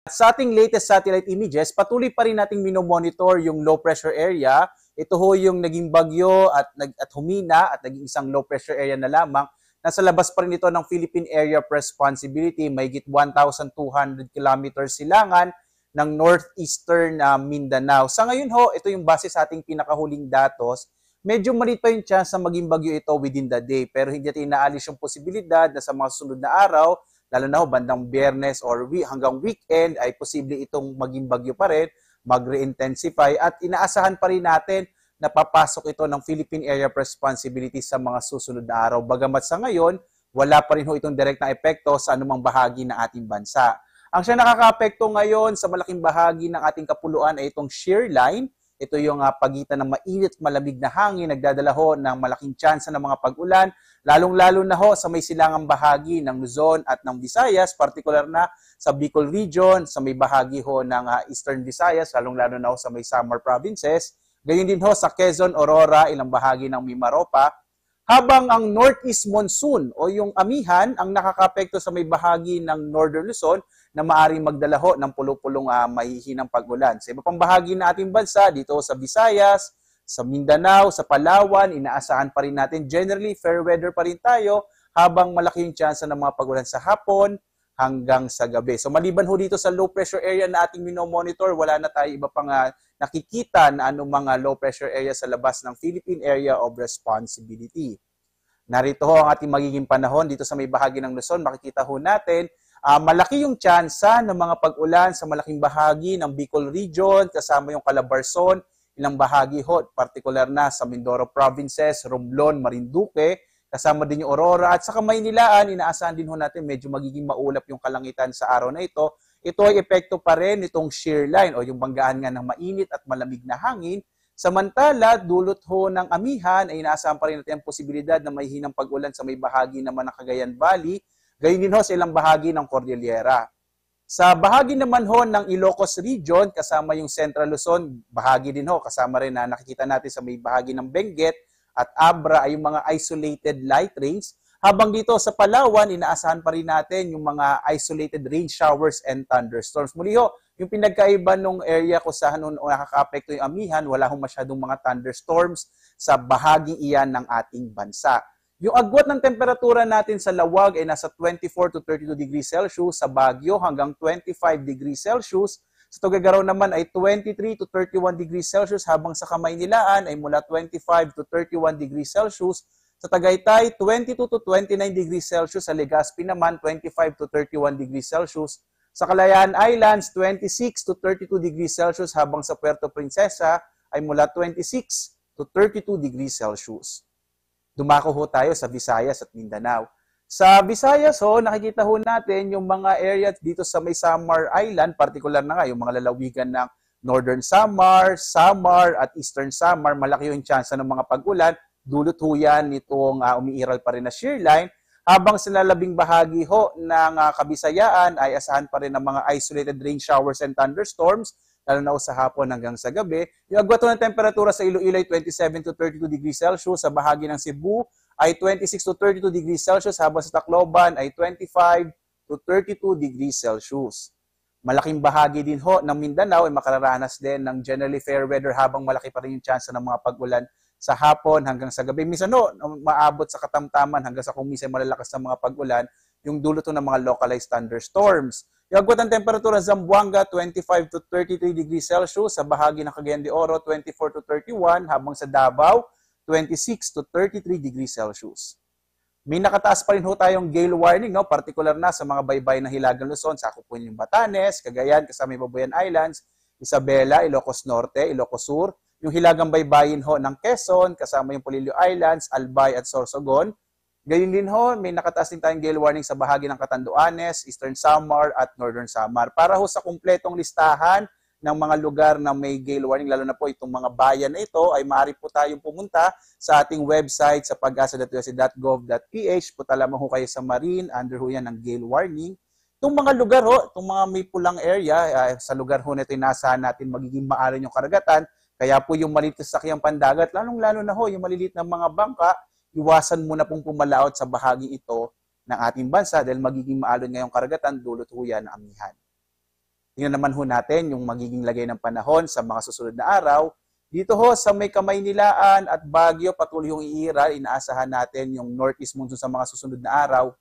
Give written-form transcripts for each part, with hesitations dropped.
Sa ating latest satellite images, patuloy pa rin nating minomonitor yung low pressure area. Ito ho yung naging bagyo at humina at naging isang low pressure area na lamang. Nasa labas pa rin ito ng Philippine Area of Responsibility, mahigit 1,200 kilometers silangan ng northeastern Mindanao. Sa ngayon ho, ito yung base sa ating pinakahuling datos. Medyo maliit pa yung chance na maging bagyo ito within the day, pero hindi natin inaalis yung posibilidad na sa mga susunod na araw, lalo na ho bandang Biyernes or hanggang weekend ay posible itong maging bagyo pa rin, mag-re-intensify at inaasahan pa rin natin na papasok ito ng Philippine Area of Responsibility sa mga susunod na araw. Bagamat sa ngayon, wala pa rin ho itong direct na epekto sa anumang bahagi ng ating bansa. Ang siya nakaka-apekto ngayon sa malaking bahagi ng ating kapuluan ay itong shear line. Ito yung pagitan ng mainit at malamig na hangin, nagdadala ho ng malaking tsansa ng mga pag-ulan, lalong-lalo na ho sa may silangang bahagi ng Luzon at ng Visayas, partikular na sa Bicol region, sa may bahagi ho ng Eastern Visayas, lalong-lalo na ho sa may Samar provinces, gayon din ho sa Quezon, Aurora, ilang bahagi ng Mimaropa, habang ang northeast monsoon o yung amihan ang nakakapekto sa may bahagi ng Northern Luzon na maaaring magdala ho ng pulupulong mahihinang pag-ulan. Sa iba pang bahagi ng ating bansa, dito sa Visayas, sa Mindanao, sa Palawan, inaasahan pa rin natin generally fair weather pa rin tayo habang malaki yung chance ng mga pag-ulan sa hapon hanggang sa gabi. So maliban ho dito sa low pressure area na ating minomonitor, wala na tayo iba pang nakikita na anong mga low pressure area sa labas ng Philippine Area of Responsibility. Narito ho ang ating magiging panahon dito sa may bahagi ng Luzon. Makikita ho natin, malaki yung tsansa ng mga pag-ulan sa malaking bahagi ng Bicol region, kasama yung Calabarzon, ilang bahagi ho, partikular na sa Mindoro provinces, Romblon, Marinduque, kasama din yung Aurora, at sa Kamaynilaan, inaasahan din ho natin medyo magiging maulap yung kalangitan sa araw na ito. Ito ay epekto pa rin itong shear line o yung banggaan nga ng mainit at malamig na hangin. Samantala, dulot ho ng amihan ay inaasahan pa rin natin ang posibilidad na may hinang pag-ulan sa may bahagi naman ng Cagayan Valley, gayon din ho sa ilang bahagi ng Cordillera. Sa bahagi naman ho ng Ilocos region, kasama yung Central Luzon, bahagi din ho, kasama rin na nakikita natin sa may bahagi ng Benguet at Abra ay yung mga isolated light rains. Habang dito sa Palawan, inaasahan pa rin natin yung mga isolated rain showers and thunderstorms. Muli ho, yung pinagkaiba nung area kung saan nakaka-apekto yung amihan, wala hong masyadong mga thunderstorms sa bahaging iyan ng ating bansa. Yung agwat ng temperatura natin sa Lawag ay nasa 24 to 32 degrees Celsius, sa Baguio hanggang 25 degrees Celsius, sa Tuguegarao naman ay 23 to 31 degrees Celsius, habang sa Kamaynilaan ay mula 25 to 31 degrees Celsius, sa Tagaytay 22 to 29 degrees Celsius, sa Legazpi naman 25 to 31 degrees Celsius, sa Kalayaan Islands 26 to 32 degrees Celsius, habang sa Puerto Princesa ay mula 26 to 32 degrees Celsius. Dumako ho tayo sa Visayas at Mindanao. Sa Visayas ho, nakikita ho natin yung mga areas dito sa may Samar Island, partikular na nga yung mga lalawigan ng Northern Samar, Samar at Eastern Samar, malaki yung chance ng mga pag-ulan. Dulot ho yan nitong umiiral pa rin na shear line. Habang sa lalabing bahagi ho ng Kabisayaan ay asahan pa rin ng mga isolated rain showers and thunderstorms, lalo na sa hapon hanggang sa gabi. Yung agwat ng temperatura sa Iloilo ay 27 to 32 degrees Celsius, sa bahagi ng Cebu ay 26 to 32 degrees Celsius, habang sa Tacloban ay 25 to 32 degrees Celsius. Malaking bahagi din ho ng Mindanao ay makararanas din ng generally fair weather habang malaki pa rin yung chance ng mga pag-ulan sa hapon hanggang sa gabi. Minsan no, maabot sa katamtaman hanggang sa kung minsan malalakas na mga pag-ulan, yung dulot ng mga localized thunderstorms. Yung agwat ng temperatura sa Zamboanga, 25 to 33 degrees Celsius, sa bahagi ng Cagayan de Oro, 24 to 31, habang sa Davao, 26 to 33 degrees Celsius. May nakataas pa rin ho tayong gale warning, no? Partikular na sa mga baybay ng Hilagang Luzon, sakop po yung Batanes, Cagayan, kasama yung Babuyan Islands, Isabela, Ilocos Norte, Ilocos Sur, yung Hilagang Baybayin ho ng Quezon, kasama yung Polillo Islands, Albay at Sorsogon. Gayun din ho, may nakataas din tayong gale warning sa bahagi ng Catanduanes, Eastern Samar at Northern Samar. Para ho sa kumpletong listahan ng mga lugar na may gale warning, lalo na po itong mga bayan na ito, ay maaari po tayong pumunta sa ating website sa pag-asa.usc.gov.ph. Punta lamang ho kayo sa Marine, under ho yan ng gale warning. Itong mga lugar ho, itong mga may pulang area, sa lugar ho na ito, inasahan natin magiging maaari yung karagatan. Kaya po yung maliit na sakyang pandagat, lalong-lalo na ho, yung maliliit na mga bangka, iwasan muna pong pumalaot sa bahagi ito ng ating bansa dahil magiging maalon ngayong karagatan, dulot ho yan ng amihan. Tingnan naman ho natin yung magiging lagay ng panahon sa mga susunod na araw. Dito ho sa may Kamaynilaan at Baguio, patuloy yung iiral. Inaasahan natin yung northeast monsoon sa mga susunod na araw.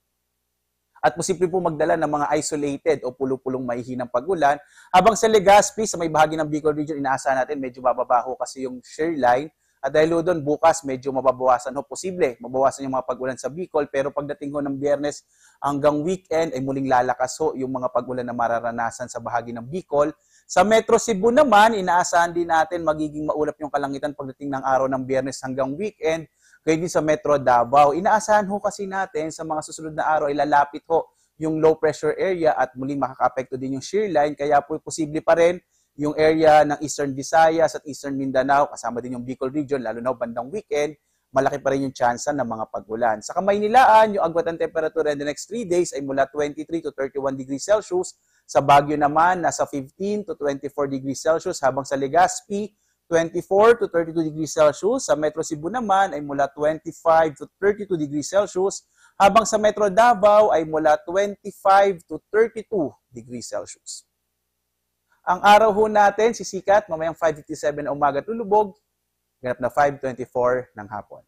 At posible po magdala ng mga isolated o pulo-pulong maihinang pag-ulan. Habang sa Legazpi, sa may bahagi ng Bicol Region, inaasahan natin medyo bababaho kasi yung shear line. At dahil doon bukas medyo mababawasan ho, posible mabawasan yung mga pag-ulan sa Bicol, pero pagdating ho ng Biyernes hanggang weekend ay muling lalakas ho yung mga pag-ulan na mararanasan sa bahagi ng Bicol. Sa Metro Cebu naman, inaasahan din natin magiging maulap yung kalangitan pagdating ng araw ng Biyernes hanggang weekend. Kaya din sa Metro Davao, inaasahan ho kasi natin sa mga susunod na araw ay lalapit ho yung low pressure area at muling makaka-apekto din yung shear line, kaya po posible pa rin yung area ng Eastern Visayas at Eastern Mindanao, kasama din yung Bicol Region, lalo na bandang weekend, malaki pa rin yung tsansa ng mga pag-ulan. Sa Kamaynilaan, yung agwat ng temperature in the next 3 days ay mula 23 to 31 degrees Celsius. Sa Baguio naman, nasa 15 to 24 degrees Celsius, habang sa Legazpi, 24 to 32 degrees Celsius. Sa Metro Cebu naman ay mula 25 to 32 degrees Celsius, habang sa Metro Davao ay mula 25 to 32 degrees Celsius. Ang araw ho natin, sisikat mamayang 5:57 na umaga at lulubog, ganap na 5:24 ng hapon.